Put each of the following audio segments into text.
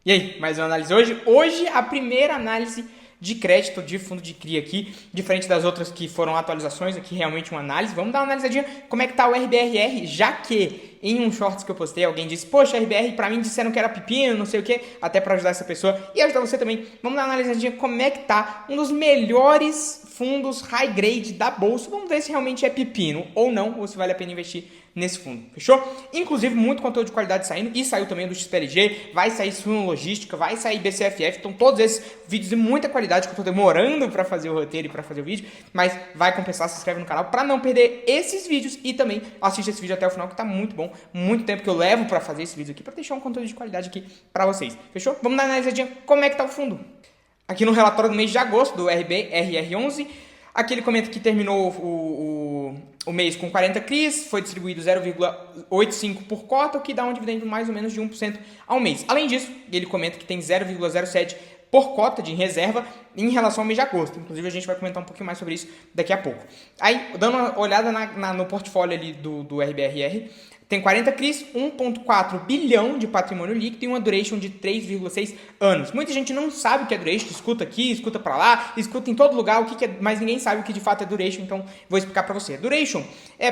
E aí, mais uma análise hoje? Hoje a primeira análise de crédito de fundo de CRI aqui, diferente das outras que foram atualizações, aqui realmente uma análise. Vamos dar uma analisadinha como é que tá o RBRR, já que em um shorts que eu postei alguém disse, poxa, RBR pra mim disseram que era pepino, não sei o que, até pra ajudar essa pessoa e ajudar você também. Vamos dar uma analisadinha como é que tá um dos melhores fundos high grade da bolsa. Vamos ver se realmente é pepino ou não, ou se vale a pena investir nesse fundo, fechou? Inclusive, muito conteúdo de qualidade saindo, e saiu também do XPLG, vai sair Suno Logística, vai sair BCFF, então todos esses vídeos de muita qualidade, que eu tô demorando pra fazer o roteiro e pra fazer o vídeo, mas vai compensar, se inscreve no canal pra não perder esses vídeos, e também assiste esse vídeo até o final, que tá muito bom, muito tempo que eu levo pra fazer esse vídeo aqui, pra deixar um conteúdo de qualidade aqui pra vocês, fechou? Vamos dar uma analisadinha como é que tá o fundo. Aqui no relatório do mês de agosto, do RBRR11, aqui ele comenta que terminou o mês com 40 CRIs, foi distribuído 0,85 por cota, o que dá um dividendo mais ou menos de 1% ao mês. Além disso, ele comenta que tem 0,07 por cota de reserva em relação ao mês de agosto. Inclusive, a gente vai comentar um pouquinho mais sobre isso daqui a pouco. Aí, dando uma olhada no portfólio ali do RBRR, tem 40 CRIs, 1,4 bilhão de patrimônio líquido e uma duration de 3,6 anos. Muita gente não sabe o que é duration, escuta aqui, escuta pra lá, escuta em todo lugar o que é, mas ninguém sabe o que de fato é duration, então vou explicar pra você. Duration,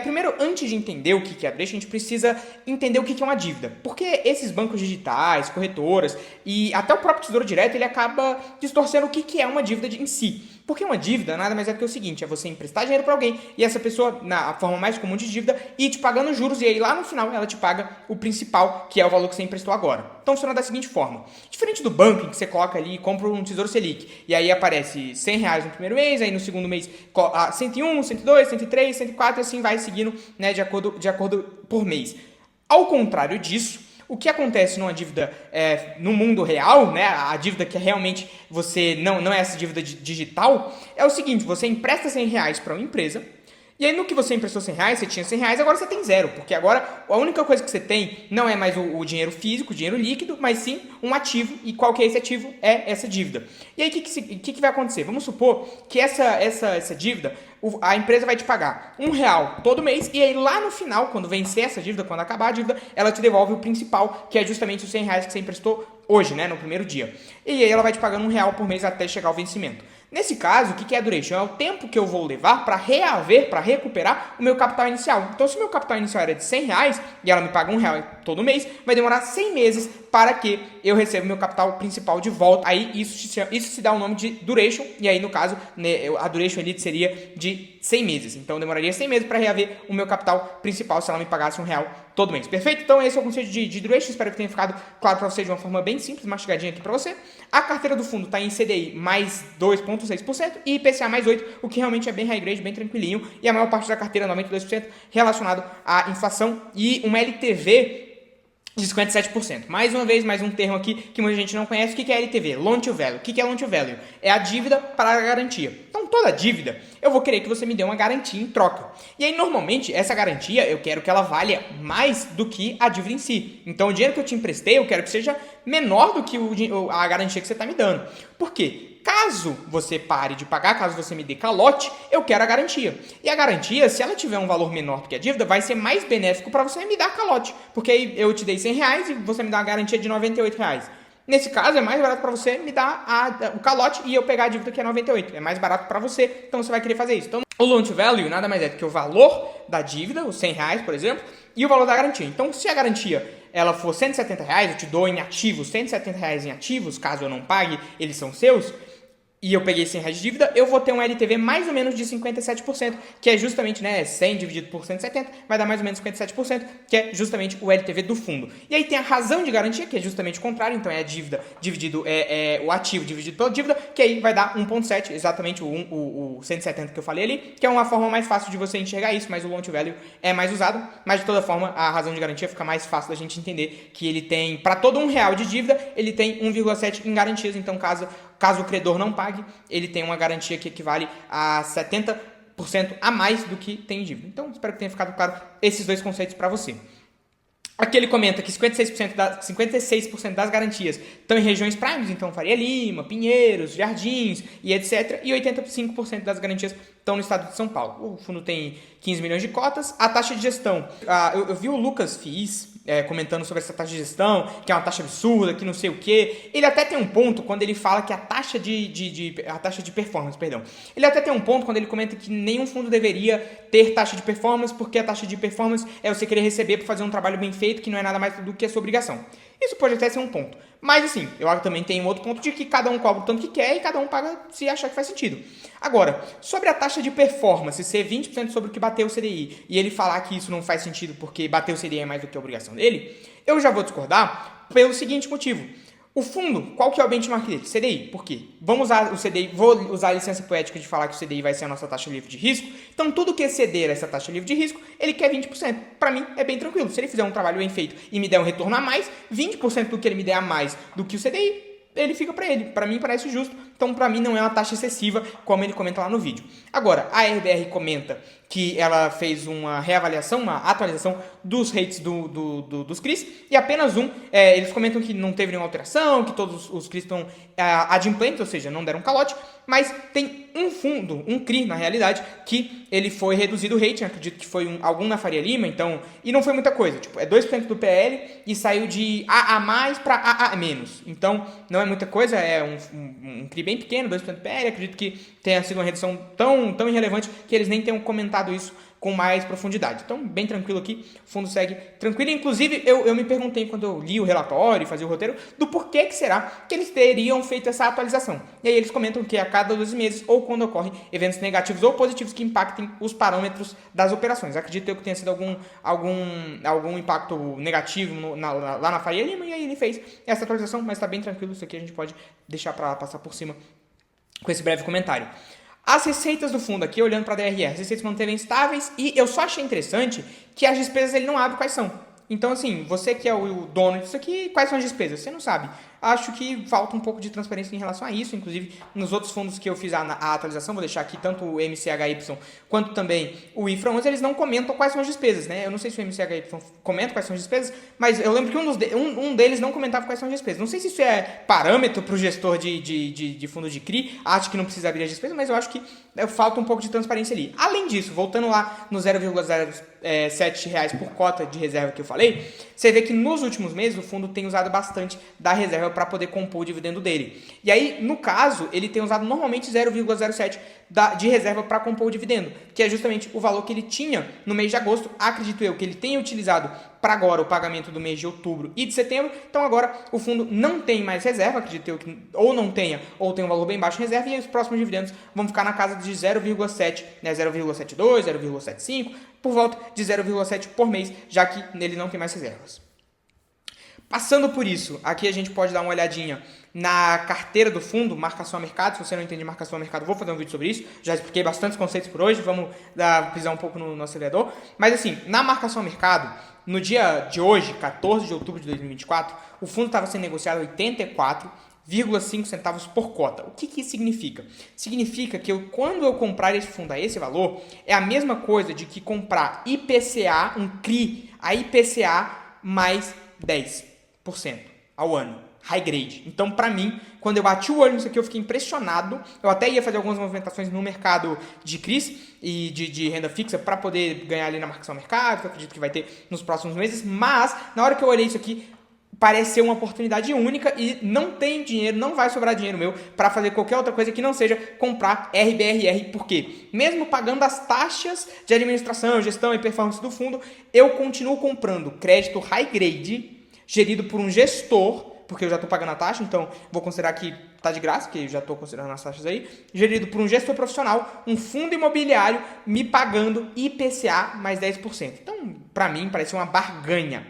primeiro, antes de entender o que é duration, a gente precisa entender o que é uma dívida. Porque esses bancos digitais, corretoras e até o próprio Tesouro Direto, ele acaba distorcendo o que é uma dívida em si. Porque uma dívida nada mais é do que o seguinte, é você emprestar dinheiro para alguém e essa pessoa, na forma mais comum de dívida, ir te pagando juros e aí lá no final ela te paga o principal, que é o valor que você emprestou agora. Então funciona da seguinte forma, diferente do banco em que você coloca ali e compra um Tesouro Selic e aí aparece R$ 100 no primeiro mês, aí no segundo mês 101, 102, 103, 104 e assim vai seguindo, né, de acordo por mês. Ao contrário disso, o que acontece numa dívida no mundo real, né, a dívida que realmente você não é essa dívida digital, é o seguinte, você empresta R$ 100 para uma empresa, e aí no que você emprestou R$ 100, você tinha R$ 100, agora você tem zero, porque agora a única coisa que você tem não é mais o dinheiro físico, o dinheiro líquido, mas sim um ativo, e qual que é esse ativo? É essa dívida. E aí o que vai acontecer? Vamos supor que essa dívida, a empresa vai te pagar R$ 1 todo mês, e aí lá no final, quando vencer essa dívida, quando acabar a dívida, ela te devolve o principal, que é justamente os R$ 100 que você emprestou hoje, né, no primeiro dia. E aí ela vai te pagando R$ 1 por mês até chegar ao vencimento. Nesse caso, o que é a duration? É o tempo que eu vou levar para reaver, para recuperar o meu capital inicial. Então, se o meu capital inicial era de R$ 100 e ela me paga R$ 1 todo mês, vai demorar 100 meses para que eu receba o meu capital principal de volta. Aí isso se dá o nome de duration, e aí no caso, né, a duration ali seria de 100 meses. Então, eu demoraria 100 meses para reaver o meu capital principal se ela me pagasse R$ 1 todo mês. Perfeito? Então, esse é o conceito de duration. Espero que tenha ficado claro para você de uma forma bem simples, mastigadinha aqui para você. A carteira do fundo está em CDI mais 2,6% e IPCA mais 8%, o que realmente é bem high grade, bem tranquilinho. E a maior parte da carteira, 92%, relacionado à inflação e uma LTV de 57%. Mais uma vez, mais um termo aqui que muita gente não conhece. O que é LTV? Loan to Value. O que é Loan to Value? É a dívida para a garantia. Então, toda dívida, eu vou querer que você me dê uma garantia em troca. E aí, normalmente, essa garantia, eu quero que ela valha mais do que a dívida em si. Então, o dinheiro que eu te emprestei, eu quero que seja menor do que a garantia que você está me dando. Por quê? Caso você pare de pagar, caso você me dê calote, eu quero a garantia. E a garantia, se ela tiver um valor menor do que a dívida, vai ser mais benéfico para você me dar calote. Porque aí eu te dei R$ 100 e você me dá uma garantia de R$ 98. Nesse caso, é mais barato para você me dar o calote e eu pegar a dívida que é 98. É mais barato para você, então você vai querer fazer isso. Então, o loan to value nada mais é do que o valor da dívida, os R$ 100, por exemplo, e o valor da garantia. Então, se a garantia ela for R$ 170, eu te dou em ativos, R$ 170 em ativos, caso eu não pague, eles são seus, e eu peguei R$ 100 de dívida, eu vou ter um LTV mais ou menos de 57%, que é justamente, né, 100 dividido por 170, vai dar mais ou menos 57%, que é justamente o LTV do fundo. E aí tem a razão de garantia, que é justamente o contrário, então é a dívida dividido, o ativo dividido pela dívida, que aí vai dar 1,7, exatamente o 170 que eu falei ali, que é uma forma mais fácil de você enxergar isso, mas o loan to value é mais usado, mas de toda forma a razão de garantia fica mais fácil da gente entender que ele tem, para todo R$ 1 de dívida, ele tem 1,7 em garantias, então caso o credor não pague, ele tem uma garantia que equivale a 70% a mais do que tem em dívida. Então, espero que tenha ficado claro esses dois conceitos para você. Aqui ele comenta que 56% das garantias estão em regiões primes, então Faria Lima, Pinheiros, Jardins e etc. E 85% das garantias estão no estado de São Paulo. O fundo tem 15 milhões de cotas. A taxa de gestão, eu vi o Lucas Fies comentando sobre essa taxa de gestão, que é uma taxa absurda, que não sei o quê. Ele até tem um ponto quando ele fala que a taxa de performance, perdão. Ele até tem um ponto quando ele comenta que nenhum fundo deveria ter taxa de performance, porque a taxa de performance é você querer receber para fazer um trabalho bem feito, que não é nada mais do que a sua obrigação. Isso pode até ser um ponto. Mas assim, eu também tenho outro ponto de que cada um cobra o tanto que quer e cada um paga se achar que faz sentido. Agora, sobre a taxa de performance ser 20% sobre o que bateu o CDI e ele falar que isso não faz sentido porque bater o CDI é mais do que a obrigação dele, eu já vou discordar pelo seguinte motivo. O fundo, qual que é o benchmark dele? CDI. Por quê? Vamos usar o CDI, vou usar a licença poética de falar que o CDI vai ser a nossa taxa livre de risco. Então, tudo que exceder essa taxa livre de risco, ele quer 20%. Para mim, é bem tranquilo. Se ele fizer um trabalho bem feito e me der um retorno a mais, 20% do que ele me der a mais do que o CDI, ele fica para ele. Para mim, parece justo. Então, para mim, não é uma taxa excessiva, como ele comenta lá no vídeo. Agora, a RBR comenta que ela fez uma reavaliação, uma atualização dos rates dos CRIs, e apenas eles comentam que não teve nenhuma alteração, que todos os CRIs estão adimplentes, ou seja, não deram calote, mas tem um fundo, um CRI, na realidade, que ele foi reduzido o rating, acredito que foi algum na Faria Lima, então, e não foi muita coisa, tipo, é 2% do PL e saiu de AA+, para AA-. Então, não é muita coisa, é um CRI bem pequeno, 2% do PL, acredito que tenha sido uma redução tão irrelevante que eles nem tenham comentado isso com mais profundidade. Então, bem tranquilo aqui, o fundo segue tranquilo. Inclusive, eu me perguntei quando eu li o relatório e fazia o roteiro, do porquê que será que eles teriam feito essa atualização. E aí eles comentam que a cada 12 meses, ou quando ocorrem eventos negativos ou positivos que impactem os parâmetros das operações. Acredito eu que tenha sido algum impacto negativo lá na Faria Lima, e aí ele fez essa atualização, mas está bem tranquilo, isso aqui a gente pode deixar para passar por cima com esse breve comentário. As receitas do fundo aqui, olhando para a DRE, as receitas mantêm estáveis, e eu só achei interessante que as despesas ele não abre quais são. Então, assim, você que é o dono disso aqui, quais são as despesas? Você não sabe. Acho que falta um pouco de transparência em relação a isso. Inclusive, nos outros fundos que eu fiz a atualização, vou deixar aqui tanto o MCHY quanto também o IFRA 11, eles não comentam quais são as despesas, né? Eu não sei se o MCHY comenta quais são as despesas, mas eu lembro que um deles não comentava quais são as despesas. Não sei se isso é parâmetro para o gestor de fundo de CRI, acho que não precisa abrir as despesas, mas eu acho que falta um pouco de transparência ali. Além disso, voltando lá no 0,07 reais por cota de reserva que eu falei, você vê que nos últimos meses o fundo tem usado bastante da reserva para poder compor o dividendo dele. E aí, no caso, ele tem usado normalmente 0,07 de reserva para compor o dividendo, que é justamente o valor que ele tinha no mês de agosto. Acredito eu que ele tenha utilizado para agora o pagamento do mês de outubro e de setembro. Então agora o fundo não tem mais reserva, acredito eu que ou não tenha, ou tem um valor bem baixo em reserva, e aí os próximos dividendos vão ficar na casa de 0,7, né, 0,72, 0,75, por volta de 0,7 por mês, já que ele não tem mais reservas. Passando por isso, aqui a gente pode dar uma olhadinha na carteira do fundo, marcação a mercado. Se você não entende marcação a mercado, vou fazer um vídeo sobre isso. Já expliquei bastantes conceitos por hoje, vamos pisar um pouco no acelerador. Mas assim, na marcação a mercado, no dia de hoje, 14 de outubro de 2024, o fundo estava sendo negociado a 84,5 centavos por cota. O que isso significa? Significa que quando eu comprar esse fundo a esse valor, é a mesma coisa de que comprar IPCA, um CRI, a IPCA mais 10% ao ano, high grade. Então, para mim, quando eu bati o olho nisso aqui, eu fiquei impressionado. Eu até ia fazer algumas movimentações no mercado de CRIs e de renda fixa para poder ganhar ali na marcação mercado, que eu acredito que vai ter nos próximos meses, mas na hora que eu olhei isso aqui, parece ser uma oportunidade única e não tem dinheiro, não vai sobrar dinheiro meu para fazer qualquer outra coisa que não seja comprar RBRR. Por quê? Mesmo pagando as taxas de administração, gestão e performance do fundo, eu continuo comprando crédito high grade, gerido por um gestor, porque eu já estou pagando a taxa, então vou considerar que está de graça, porque eu já estou considerando as taxas aí, gerido por um gestor profissional, um fundo imobiliário me pagando IPCA mais 10%. Então, para mim, parece uma barganha,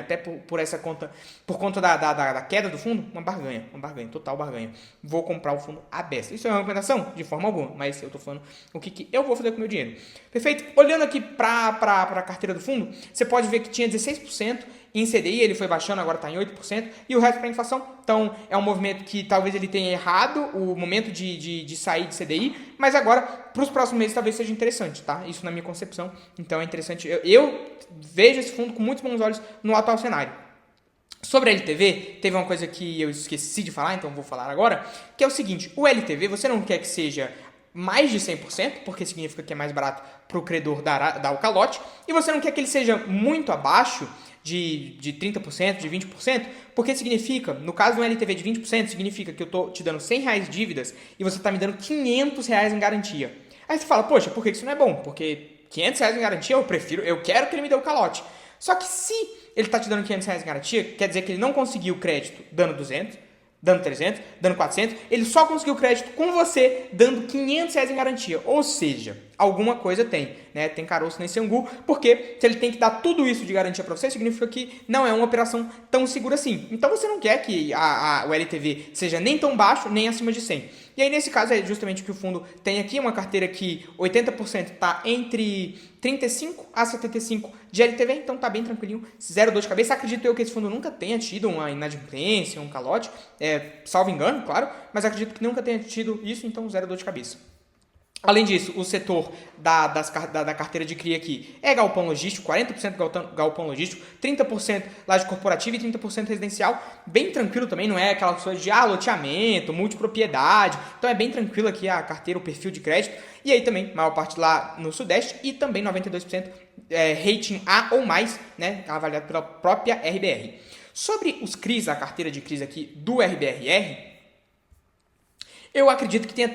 até por essa conta, por conta da queda do fundo, uma barganha, total barganha. Vou comprar o fundo à beça. Isso é uma recomendação? De forma alguma, mas eu estou falando o que eu vou fazer com o meu dinheiro. Perfeito? Olhando aqui para a carteira do fundo, você pode ver que tinha 16% em CDI, ele foi baixando, agora está em 8%, e o resto para inflação. Então, é um movimento que talvez ele tenha errado o momento de sair de CDI, mas agora, para os próximos meses, talvez seja interessante, tá? Isso na minha concepção. Então, é interessante. Eu vejo esse fundo com muitos bons olhos no atual cenário. Sobre a LTV, teve uma coisa que eu esqueci de falar, então vou falar agora, que é o seguinte: o LTV, você não quer que seja mais de 100%, porque significa que é mais barato para o credor dar o calote, e você não quer que ele seja muito abaixo de 30%, de 20%, porque significa, no caso de um LTV de 20%, significa que eu estou te dando R$100 de dívidas e você está me dando R$500 em garantia. Aí você fala, poxa, por que isso não é bom? Porque R$500 em garantia eu quero que ele me dê o calote. Só que se ele está te dando R$500 em garantia, quer dizer que ele não conseguiu crédito dando 200, dando 300, dando 400, ele só conseguiu crédito com você dando R$500 em garantia. Ou seja, alguma coisa tem, né? Tem caroço nesse angu, porque se ele tem que dar tudo isso de garantia para você, significa que não é uma operação tão segura assim. Então você não quer que o LTV seja nem tão baixo, nem acima de 100. E aí nesse caso é justamente o que o fundo tem aqui, uma carteira que 80% está entre 35 a 75 de LTV, então tá bem tranquilinho, zero dor de cabeça. Acredito eu que esse fundo nunca tenha tido uma inadimplência, um calote, salvo engano, claro, mas acredito que nunca tenha tido isso, então zero dor de cabeça. Além disso, o setor da carteira de CRI aqui é galpão logístico, 40% galpão logístico, 30% laje corporativa e 30% residencial. Bem tranquilo também, não é aquela coisa de loteamento, multipropriedade. Então é bem tranquilo aqui a carteira, o perfil de crédito. E aí também, maior parte lá no Sudeste e também 92% rating A ou mais, né, avaliado pela própria RBR. Sobre os CRIs, a carteira de CRIs aqui do RBRR, eu acredito que tenha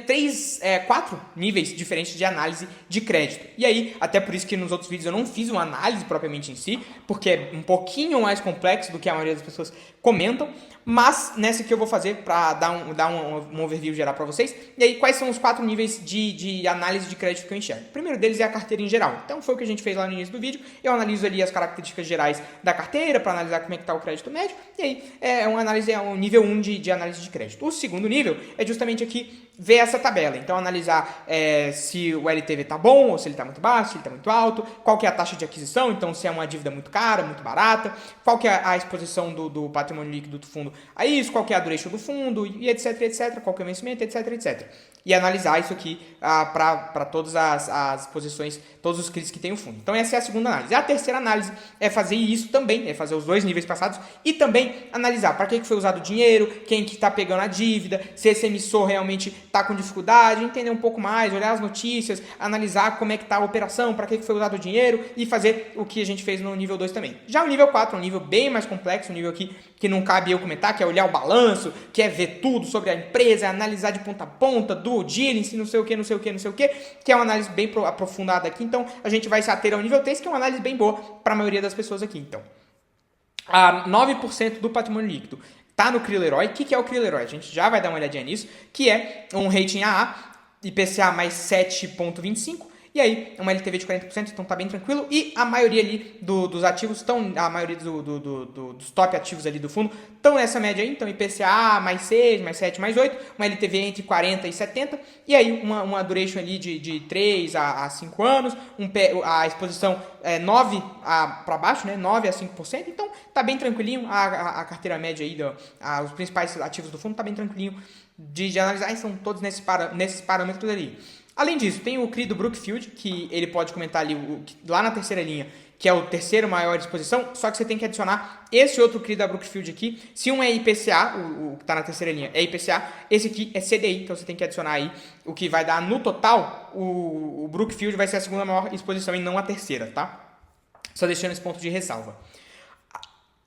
4 níveis diferentes de análise de crédito. E aí, até por isso que nos outros vídeos eu não fiz uma análise propriamente em si, porque é um pouquinho mais complexo do que a maioria das pessoas comentam, mas nessa aqui eu vou fazer para dar um overview geral para vocês. E aí, quais são os 4 níveis de análise de crédito que eu enxergo? O primeiro deles é a carteira em geral. Então, foi o que a gente fez lá no início do vídeo. Eu analiso ali as características gerais da carteira para analisar como é que está o crédito médio. E aí, é um nível 1 de análise de crédito. O segundo nível é justamente aqui ver essa tabela. Então, analisar se o LTV está bom ou se ele está muito baixo, se ele está muito alto, qual que é a taxa de aquisição, então se é uma dívida muito cara, muito barata, qual que é a exposição do patrimônio líquido do fundo a isso, qual que é a duration do fundo, e etc, etc, qual que é o vencimento, etc, etc. E analisar isso aqui para todas as posições, todos os CRIs que tem o fundo. Então, essa é a segunda análise. A terceira análise é fazer isso também, é fazer os 2 níveis passados e também analisar para que foi usado o dinheiro, quem que está pegando a dívida, se esse emissor realmente está com dificuldade, entender um pouco mais, olhar as notícias, analisar como é que está a operação, para que foi usado o dinheiro e fazer o que a gente fez no nível 2 também. Já o nível 4 é um nível bem mais complexo, um nível aqui que não cabe eu comentar, que é olhar o balanço, que é ver tudo sobre a empresa, analisar de ponta a ponta, do dealing, não sei o que, não sei o que, não sei o que, que é uma análise bem aprofundada aqui. Então, a gente vai se ater ao nível 3, que é uma análise bem boa para a maioria das pessoas aqui. Então, 9% do patrimônio líquido tá no CRI Leroy. O que é o CRI Leroy? A gente já vai dar uma olhadinha nisso, que é um rating AA, IPCA mais 7,25, e aí uma LTV de 40%, então tá bem tranquilo. E a maioria ali dos ativos a maioria dos top ativos ali do fundo estão nessa média aí. Então IPCA mais 6, mais 7, mais 8, uma LTV entre 40 e 70, e aí uma duration ali de 3 a 5 anos, a exposição 9 para baixo, né? 9 a 5%, então tá bem tranquilinho. A carteira média aí, os principais ativos do fundo tá bem tranquilinho de analisar, e são todos nesses parâmetros ali. Além disso, tem o CRI do Brookfield, que ele pode comentar ali lá na terceira linha, que é o terceiro maior exposição, só que você tem que adicionar esse outro CRI da Brookfield aqui. Se um é IPCA, o que está na terceira linha é IPCA, esse aqui é CDI, então você tem que adicionar aí o que vai dar no total, o Brookfield vai ser a segunda maior exposição e não a terceira, tá? Só deixando esse ponto de ressalva.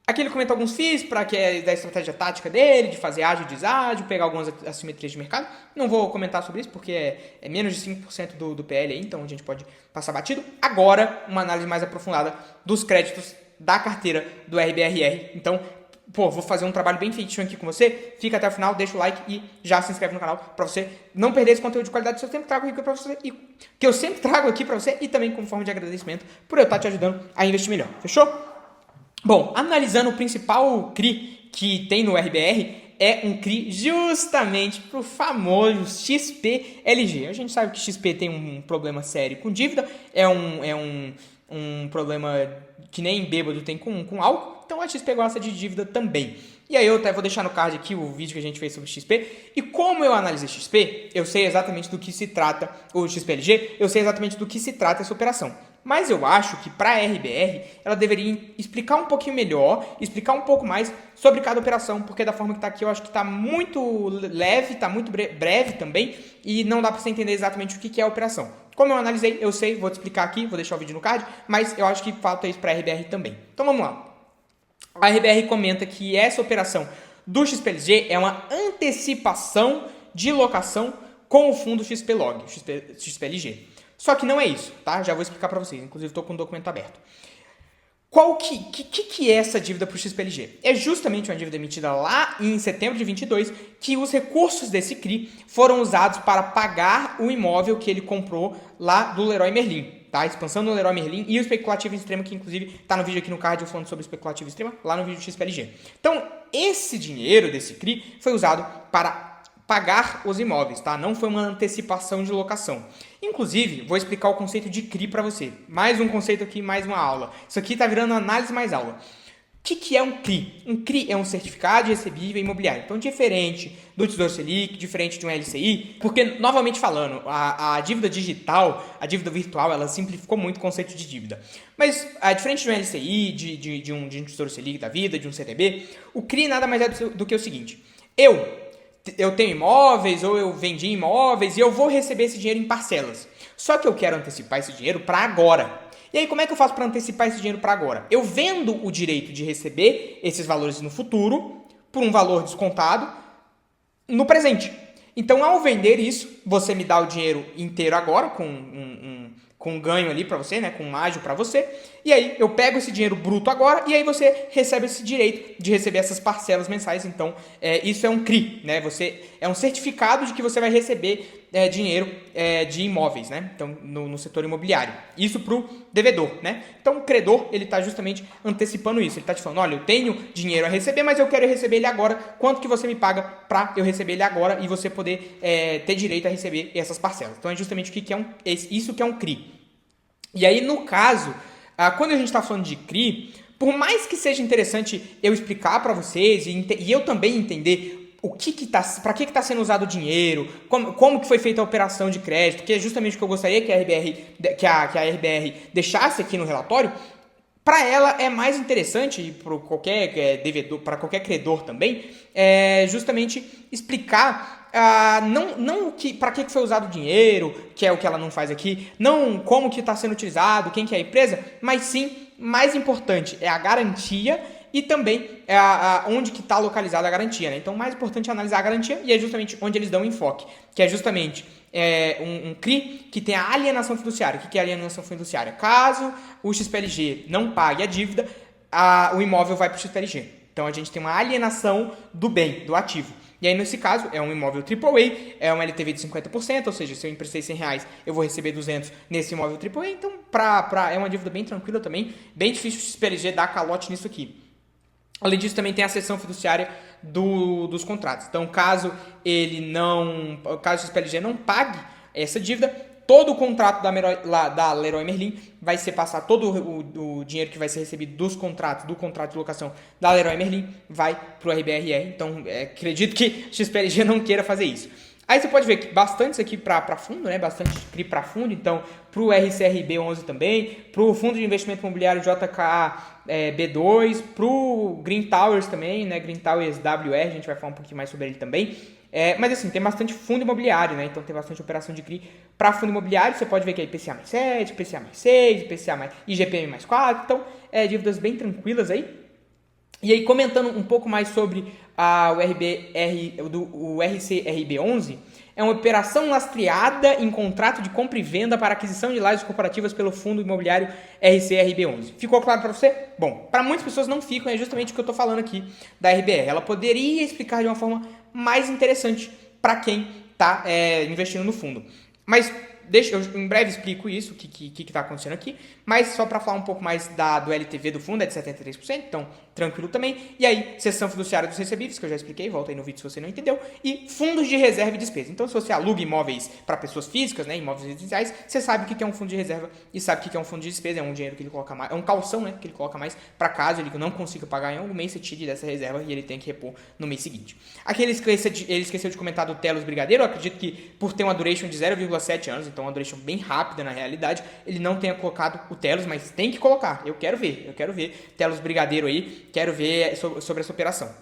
Aqui ele comenta alguns FIIs para que é da estratégia tática dele, de fazer ágil e deságil, pegar algumas assimetrias de mercado. Não vou comentar sobre isso porque é menos de 5% do PL aí, então a gente pode passar batido. Agora, uma análise mais aprofundada dos créditos da carteira do RBRR. Então, vou fazer um trabalho bem feitinho aqui com você. Fica até o final, deixa o like e já se inscreve no canal para você não perder esse conteúdo de qualidade que eu sempre trago aqui para você e também como forma de agradecimento por eu estar te ajudando a investir melhor. Fechou? Bom, analisando o principal CRI que tem no RBR, é um CRI justamente para o famoso XPLG. A gente sabe que XP tem um problema sério com dívida, é um problema que nem bêbado tem com álcool, então a XP gosta de dívida também. E aí eu até vou deixar no card aqui o vídeo que a gente fez sobre XP. E como eu analisei XP, eu sei exatamente do que se trata o XPLG, eu sei exatamente do que se trata essa operação. Mas eu acho que para a RBR, ela deveria explicar um pouquinho melhor, explicar um pouco mais sobre cada operação, porque da forma que está aqui eu acho que está muito leve, está muito breve também, e não dá para você entender exatamente o que é a operação. Como eu analisei, eu sei, vou te explicar aqui, vou deixar o vídeo no card, mas eu acho que falta isso para a RBR também. Então vamos lá. A RBR comenta que essa operação do XPLG é uma antecipação de locação com o fundo XPlog, XPLG. Só que não é isso, tá? Já vou explicar para vocês, inclusive estou com o documento aberto. Qual que é essa dívida para o XPLG? É justamente uma dívida emitida lá em setembro de 22, que os recursos desse CRI foram usados para pagar o imóvel que ele comprou lá do Leroy Merlin. Tá? A expansão do Leroy Merlin e o especulativo extremo, que inclusive está no vídeo aqui no card eu falando sobre o especulativo extremo, lá no vídeo do XPLG. Então, esse dinheiro desse CRI foi usado para pagar os imóveis, tá? Não foi uma antecipação de locação. Inclusive, vou explicar o conceito de CRI para você. Mais um conceito aqui, mais uma aula. Isso aqui está virando análise mais aula. O que é um CRI? Um CRI é um certificado de recebível imobiliário. Então, diferente do Tesouro Selic, diferente de um LCI, porque, novamente falando, a dívida digital, a dívida virtual, ela simplificou muito o conceito de dívida. Mas, diferente de um LCI, de um Tesouro Selic da vida, de um CDB, o CRI nada mais é do que o seguinte. Eu tenho imóveis ou eu vendi imóveis e eu vou receber esse dinheiro em parcelas. Só que eu quero antecipar esse dinheiro para agora. E aí, como é que eu faço para antecipar esse dinheiro para agora? Eu vendo o direito de receber esses valores no futuro por um valor descontado no presente. Então, ao vender isso, você me dá o dinheiro inteiro agora, com um ganho ali para você, né, com um ágio para você, e aí eu pego esse dinheiro bruto agora, e aí você recebe esse direito de receber essas parcelas mensais. Então, isso é um CRI, né? É um certificado de que você vai receber dinheiro de imóveis, né? Então, no setor imobiliário. Isso para o devedor, né? Então, o credor, ele está justamente antecipando isso. Ele está te falando, olha, eu tenho dinheiro a receber, mas eu quero receber ele agora. Quanto que você me paga para eu receber ele agora e você poder ter direito a receber essas parcelas? Então, é justamente isso que é um CRI. E aí, no caso, quando a gente está falando de CRI, por mais que seja interessante eu explicar para vocês e eu também entender para que está sendo usado o dinheiro, como que foi feita a operação de crédito, que é justamente o que eu gostaria que a RBR deixasse aqui no relatório, para ela é mais interessante, e para qualquer devedor, para qualquer credor também, justamente explicar não para que foi usado o dinheiro, que é o que ela não faz aqui, não como que está sendo utilizado, quem que é a empresa, mas sim, mais importante, é a garantia e também onde que está localizada a garantia. Né? Então, o mais importante é analisar a garantia e é justamente onde eles dão enfoque, que é justamente um CRI que tem a alienação fiduciária. O que é a alienação fiduciária? Caso o XPLG não pague a dívida, o imóvel vai para o XPLG. Então, a gente tem uma alienação do bem, do ativo. E aí, nesse caso, é um imóvel AAA, é uma LTV de 50%, ou seja, se eu emprestei R$100, eu vou receber 200 nesse imóvel AAA. Então, é uma dívida bem tranquila também, bem difícil o XPLG dar calote nisso aqui. Além disso, também tem a cessão fiduciária dos contratos. Então, caso o XPLG não pague essa dívida, todo o contrato da Leroy Merlin vai ser passado, todo o dinheiro que vai ser recebido do contrato de locação da Leroy Merlin vai para o RBRR. Então, acredito que o XPLG não queira fazer isso. Aí você pode ver que bastante isso aqui para fundo, né? Bastante CRI para fundo, então para o RCRB11 também, para o Fundo de Investimento Imobiliário JKA B2, para o Green Towers também, né? Green Towers WR, a gente vai falar um pouquinho mais sobre ele também. Mas assim, tem bastante fundo imobiliário, né? Então tem bastante operação de CRI para fundo imobiliário. Você pode ver que é IPCA mais 7, IPCA mais 6, IPCA mais IGPM mais 4. Então, dívidas bem tranquilas aí. E aí, comentando um pouco mais sobre o RCRB11, é uma operação lastreada em contrato de compra e venda para aquisição de lajes corporativas pelo fundo imobiliário RCRB11. Ficou claro para você? Bom, para muitas pessoas não ficam, é justamente o que eu estou falando aqui da RBR. Ela poderia explicar de uma forma mais interessante para quem está investindo no fundo. Mas eu em breve explico isso, o que está acontecendo aqui, mas só para falar um pouco mais do LTV do fundo, é de 73%, então tranquilo também. E aí, cessão fiduciária dos recebíveis, que eu já expliquei, volta aí no vídeo se você não entendeu, e fundos de reserva e despesa. Então, se você aluga imóveis para pessoas físicas, né, imóveis residenciais, você sabe o que é um fundo de reserva e sabe o que é um fundo de despesa, é um dinheiro que ele coloca mais, é um calção, né, que ele coloca mais para caso ele não consiga pagar em algum mês, você tire dessa reserva e ele tem que repor no mês seguinte. Aqui ele esqueceu de comentar do Telos Brigadeiro, eu acredito que por ter uma duration de 0,7 anos, então uma duration bem rápida na realidade, ele não tenha colocado o Telos, mas tem que colocar, eu quero ver Telos Brigadeiro aí, quero ver sobre essa operação.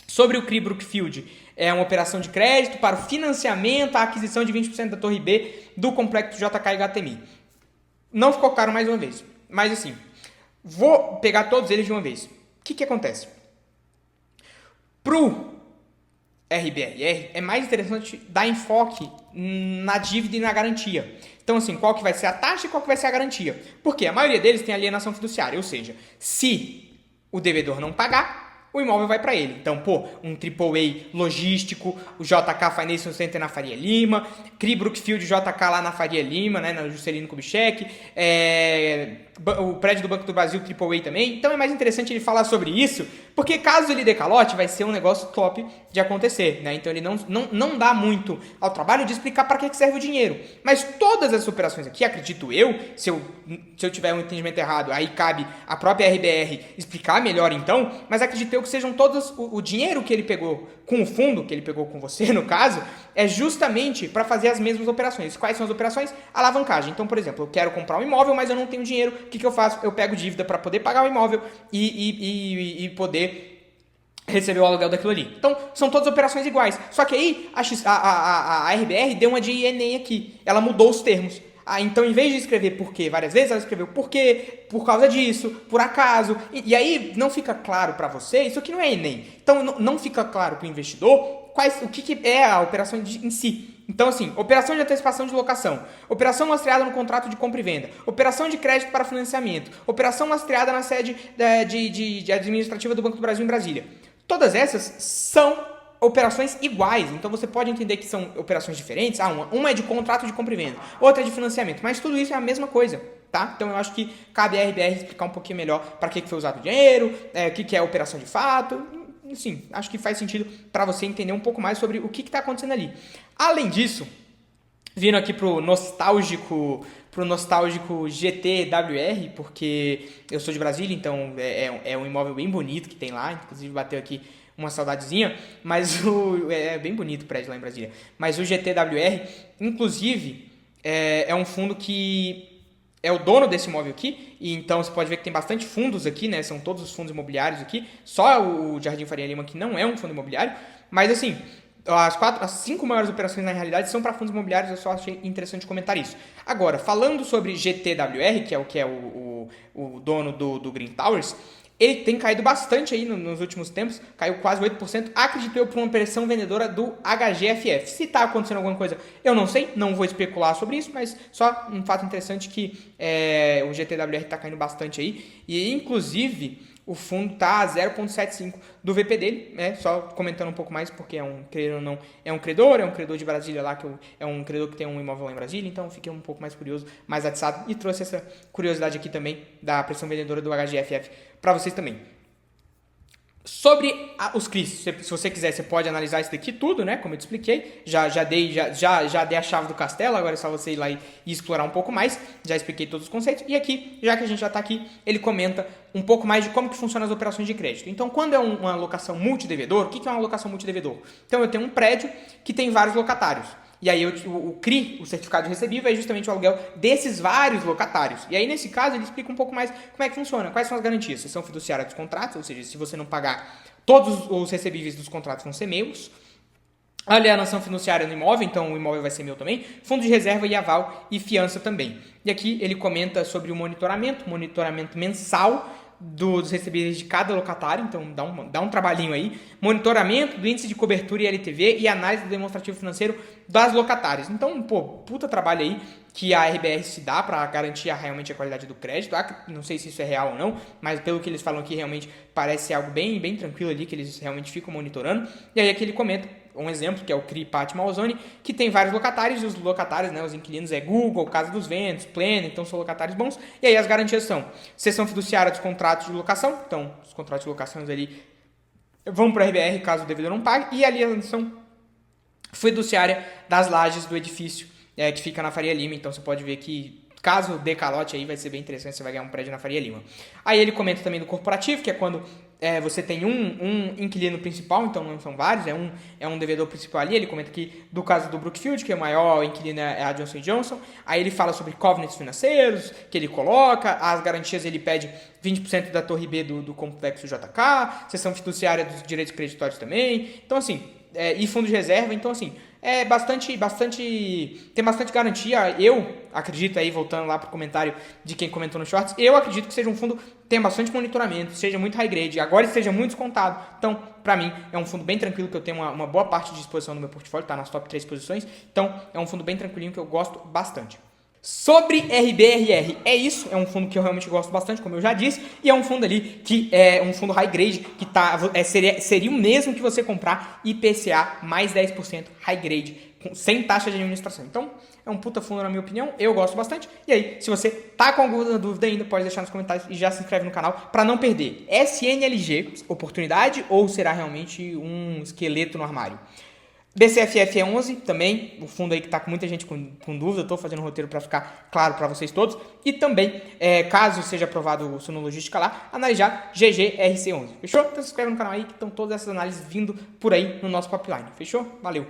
Sobre o CRI Brookfield, é uma operação de crédito para o financiamento, a aquisição de 20% da Torre B do complexo JK Iguatemi. Não ficou caro mais uma vez, mas assim, vou pegar todos eles de uma vez. que acontece? Pro RBRR, é mais interessante dar enfoque na dívida e na garantia. Então, assim, qual que vai ser a taxa e qual que vai ser a garantia? Porque a maioria deles tem alienação fiduciária, ou seja, se o devedor não pagar, o imóvel vai para ele. Então, um AAA logístico, o JK Financial Center na Faria Lima, CRI Brookfield JK lá na Faria Lima, né, na Juscelino Kubitschek, o prédio do Banco do Brasil AAA também. Então é mais interessante ele falar sobre isso, porque caso ele dê calote, vai ser um negócio top de acontecer, né? Então ele não dá muito ao trabalho de explicar para que serve o dinheiro. Mas todas as operações aqui, acredito eu, se eu tiver um entendimento errado, aí cabe a própria RBR explicar melhor então, mas acredito eu que sejam todos o dinheiro que ele pegou com o fundo, que ele pegou com você no caso, é justamente para fazer as mesmas operações. Quais são as operações? Alavancagem. Então, por exemplo, eu quero comprar um imóvel, mas eu não tenho dinheiro, o que eu faço? Eu pego dívida para poder pagar o imóvel e poder receber o aluguel daquilo ali. Então, são todas operações iguais. Só que aí, a RBR deu uma de INE aqui. Ela mudou os termos. Então, em vez de escrever por quê várias vezes, ela escreveu por quê, por causa disso, por acaso. E aí, não fica claro para você, isso aqui não é Enem. Então, não fica claro para o investidor o que é a operação em si. Então, assim, operação de antecipação de locação, operação lastreada no contrato de compra e venda, operação de crédito para financiamento, operação lastreada na sede de administrativa do Banco do Brasil em Brasília. Todas essas são operações iguais, então você pode entender que são operações diferentes. Uma é de contrato de compra e venda, outra é de financiamento, mas tudo isso é a mesma coisa, tá? Então eu acho que cabe a RBR explicar um pouquinho melhor para que foi usado o dinheiro, o que é a operação de fato. Sim, acho que faz sentido para você entender um pouco mais sobre o que está acontecendo ali. Além disso, vindo aqui pro nostálgico GTWR, porque eu sou de Brasília, então é um imóvel bem bonito que tem lá, inclusive bateu aqui uma saudadezinha, mas é bem bonito o prédio lá em Brasília. Mas o GTWR, inclusive, é um fundo que é o dono desse imóvel aqui, e então você pode ver que tem bastante fundos aqui, né? São todos os fundos imobiliários aqui, só o Jardim Faria Lima que não é um fundo imobiliário, mas assim, as 5 maiores operações na realidade são para fundos imobiliários, eu só achei interessante comentar isso. Agora, falando sobre GTWR, que é o dono do Green Towers, ele tem caído bastante aí nos últimos tempos, caiu quase 8%, acredito eu, por uma pressão vendedora do HGFF. Se está acontecendo alguma coisa, eu não sei, não vou especular sobre isso, mas só um fato interessante que o GTWR está caindo bastante aí, e inclusive o fundo está a 0,75 do VP dele, só comentando um pouco mais, porque é um credor de Brasília lá, é um credor que tem um imóvel lá em Brasília, então fiquei um pouco mais curioso, mais atiçado, e trouxe essa curiosidade aqui também da pressão vendedora do HGFF para vocês também. Sobre os CRIs, se você quiser, você pode analisar isso daqui tudo, né? Como eu te expliquei, já dei a chave do castelo, agora é só você ir lá e explorar um pouco mais, já expliquei todos os conceitos, e aqui, já que a gente já está aqui, ele comenta um pouco mais de como que funcionam as operações de crédito. Então, quando é uma locação multidevedor, o que é uma locação multidevedor? Então, eu tenho um prédio que tem vários locatários. E aí o CRI, o certificado de recebível, é justamente o aluguel desses vários locatários. E aí, nesse caso, ele explica um pouco mais como é que funciona, quais são as garantias. Se são fiduciárias dos contratos, ou seja, se você não pagar, todos os recebíveis dos contratos vão ser meus. Alienação fiduciária no imóvel, então o imóvel vai ser meu também. Fundo de reserva e aval e fiança também. E aqui ele comenta sobre o monitoramento mensal dos recebíveis de cada locatário, então dá um trabalhinho aí. Monitoramento do índice de cobertura e LTV e análise do demonstrativo financeiro das locatárias. Então, puta trabalho aí que a RBR se dá para garantir realmente a qualidade do crédito. Não sei se isso é real ou não, mas pelo que eles falam aqui, realmente parece ser algo bem, bem tranquilo ali, que eles realmente ficam monitorando. E aí aqui ele comenta um exemplo, que é o CRI Pátio Malzone, que tem vários locatários, e os locatários, né, os inquilinos é Google, Casa dos Ventos, Pleno, então são locatários bons, e aí as garantias são cessão fiduciária dos contratos de locação, então os contratos de locações ali vão para a RBR caso o devedor não pague, e a alienação fiduciária das lajes do edifício que fica na Faria Lima, então você pode ver que caso dê calote aí vai ser bem interessante, você vai ganhar um prédio na Faria Lima. Aí ele comenta também do corporativo, que é quando você tem um inquilino principal, então não são vários, é um devedor principal ali. Ele comenta aqui do caso do Brookfield, que é o maior inquilino é a Johnson & Johnson. Aí ele fala sobre covenants financeiros, que ele coloca, as garantias ele pede 20% da torre B do complexo JK, seção fiduciária dos direitos creditórios também. Então assim, e fundo de reserva, então assim, tem bastante garantia. Eu acredito aí, voltando lá pro comentário de quem comentou no Shorts, eu acredito que seja um fundo tenha bastante monitoramento, seja muito high grade, agora esteja muito descontado. Então, para mim, é um fundo bem tranquilo, que eu tenho uma boa parte de exposição no meu portfólio, tá nas top 3 posições. Então, é um fundo bem tranquilinho que eu gosto bastante. Sobre RBRR, é isso, é um fundo que eu realmente gosto bastante, como eu já disse, e é um fundo ali que é um fundo high grade, que seria o mesmo que você comprar IPCA mais 10% high grade, sem taxa de administração. Então, é um puta fundo na minha opinião, eu gosto bastante. E aí, se você tá com alguma dúvida ainda, pode deixar nos comentários e já se inscreve no canal para não perder. SNLG, oportunidade ou será realmente um esqueleto no armário? BCFF11 também, o fundo aí que está com muita gente com dúvida, estou fazendo um roteiro para ficar claro para vocês todos. E também, caso seja aprovado o Sonologística lá, analisar GGRC11. Fechou? Então se inscreve no canal aí que estão todas essas análises vindo por aí no nosso pipeline. Fechou? Valeu!